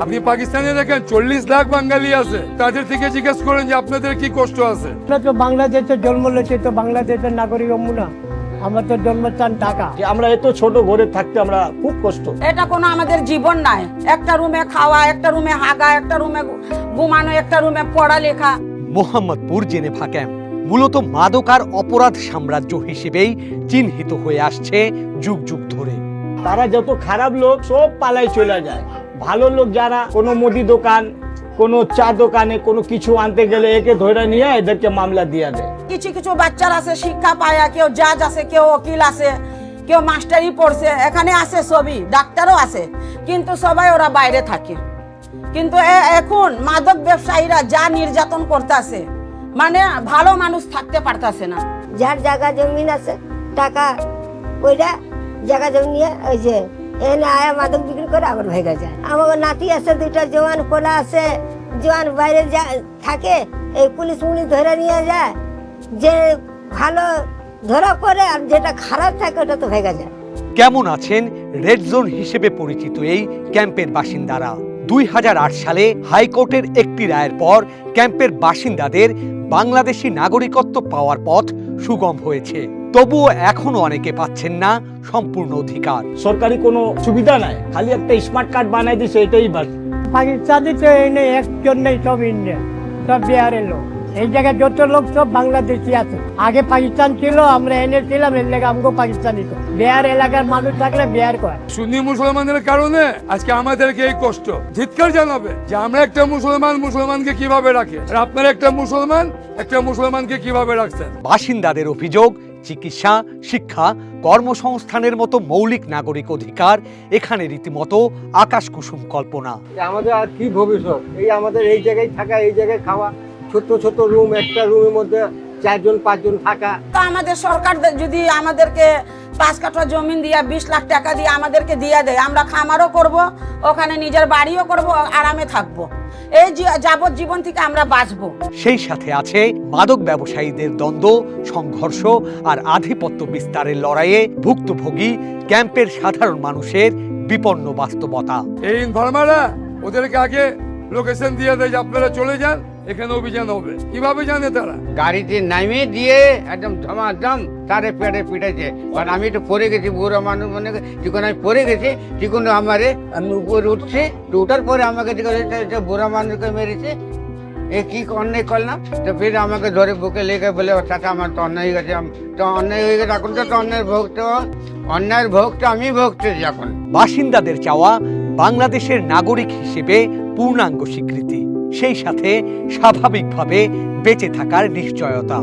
আপনি পাকিস্তানে দেখেন 40 লাখ বাঙালি আছে, তাদের থেকে জিজ্ঞেস করেন যে আপনাদের কি কষ্ট আছে। আমরা তো বাংলাদেশে জন্ম নিয়েছি, তো বাংলাদেশের নাগরিক হবো না? আমার তো জন্মস্থান ঢাকা। আমরা এত ছোট ঘরে থাকতে আমরা খুব কষ্ট। এটা কোনো আমাদের জীবন নাই। একটা রুমে খাওয়া, একটা রুমে হাগা, একটা রুমে ঘুমানো, একটা রুমে পড়ালেখা। মোহাম্মদপুর জেনেভা ক্যাম্প মূলত মাদকার অপরাধ সাম্রাজ্য হিসেবেই চিহ্নিত হয়ে আসছে যুগ যুগ ধরে। তারা যত খারাপ লোক সব পালাই চলে যায়, ভালো লোক যারা কোনো মুদি দোকান, কোনো চা দোকানে কোনো কিছু আনতে গেলে একে ধরে নিয়ে এদেরকে মামলা দিয়ে দেয়। কিছু কিছু বাচ্চারা আছে শিক্ষা পায়া, কেউ জাজ আছে, কেউ উকিল আছে, কেউ মাস্টারি পড়ছে, এখানে আছে সবই, ডাক্তারও আছে, কিন্তু সবাই ওরা বাইরে থাকে। কিন্তু এখন মাদক ব্যবসায়ীরা যা নির্যাতন করতেছে, মানে ভালো মানুষ থাকতে পারতেছে না। যার জায়গা জমিন আছে, টাকা ওইটা জায়গা জমি নিয়ে ওই যে এনে আয়া মাদক বিক্রি করে আবার ভেঙে যায়। আমার নাতি আছে, দুইটা জওয়ান কোলা আছে, জওয়ান বাইরে থাকে, এই পুলিশ ধরে নিয়ে যায়। যে ভালো ধরা করে আর যেটা খারাপ থাকে ওটা তো ভেঙে যায়। কেমন আছেন রেড জোন হিসেবে পরিচিত এই ক্যাম্পের বাসিন্দারা? 2008 সালে হাইকোর্টের একটি রায়ের পর ক্যাম্পের বাসিন্দাদের বাংলাদেশি নাগরিকত্ব পাওয়ার পথ সুগম হয়েছে। তবুও এখনো অনেকে পাচ্ছেন না সম্পূর্ণ অধিকার। সরকারি কোনো সুবিধা নাই, খালি একটা স্মার্ট কার্ড বানাই দিছে, এটাই বাস। পাকিস্তানি তো এনে একজন নেই, সব ইন্ডিয়ান, সব বিহারের লোক। এই জায়গায় যত লোক সব বাংলাদেশি আছে। আগে পাকিস্তান ছিল, আমরা এনেছিলাম, এর লেগে আমাকে পাকিস্তানি তো। বিহার এলাকার মানুষ থাকলে বিহার করে। সুন্নি মুসলমানদের কারণে আজকে আমাদেরকে এই কষ্ট। ধিক্কার জানাবে যে আমরা একটা মুসলমানকে কিভাবে রাখে, আর আপনারা একটা মুসলমানকে কিভাবে রাখছেন। বাসিন্দাদের অভিযোগ, চিকিৎসা, শিক্ষা, কর্মসংস্থানের মতো মৌলিক নাগরিক অধিকার এখানে রীতিমতো আকাশ কুসুম কল্পনা। আমাদের আর কি ভবিষ্যৎ? এই আমাদের এই জায়গায় থাকা, এই জায়গায় খাওয়া, ছোট ছোট রুম, একটা রুমের মধ্যে 4-5 জন থাকা। তো আমাদের সরকার যদি আমাদেরকে 5 কাঠা জমিন দিয়ে 20 লাখ টাকা দিয়ে আমাদেরকে দিয়ে দেয়, আমরা খামারও করব, ওখানে নিজের বাড়িও করব, আরামে থাকবো, এই যাবজ্জীবন থেকে আমরা বাঁচবো। সেই সাথে আছে মাদক ব্যবসায়ীদের দ্বন্দ্ব, সংঘর্ষ আর আধিপত্য বিস্তারের লড়াইয়ে ভুক্তভোগী ক্যাম্পের সাধারণ মানুষের বিপন্ন বাস্তবতা। এই ইনফরমাররা ওদেরকে আগে লোকেশন দিয়ে দেয় যে আপনারা চলে যান, এখানে অভিযান হবে। কিভাবে জানে তারা? গাড়িতে নামিয়ে দিয়ে একদম ধমাধম তারে পেটে পিটেছে। কারণ আমি তো পড়ে গেছি, বুড়ো মানুষ, মানে যখন আমি পড়ে গেছি তখন আমি উপরে উঠছি, উঠার পরে আমাকে বুড়া মানুষকে মেরেছে। এ কি অন্যায় করলাম? তো ফির আমাকে ধরে বুকে লেগে বলে চাচা আমার তো অন্যায় হয়ে গেছে, তো অন্যায় হয়ে গেছে, এখন তো অন্যায়ের ভোগটা আমি ভোগতেছি এখন। বাসিন্দাদের চাওয়া বাংলাদেশের নাগরিক হিসেবে পূর্ণাঙ্গ স্বীকৃতি, সেই সাথে স্বাভাবিকভাবে বেঁচে থাকার নিশ্চয়তা।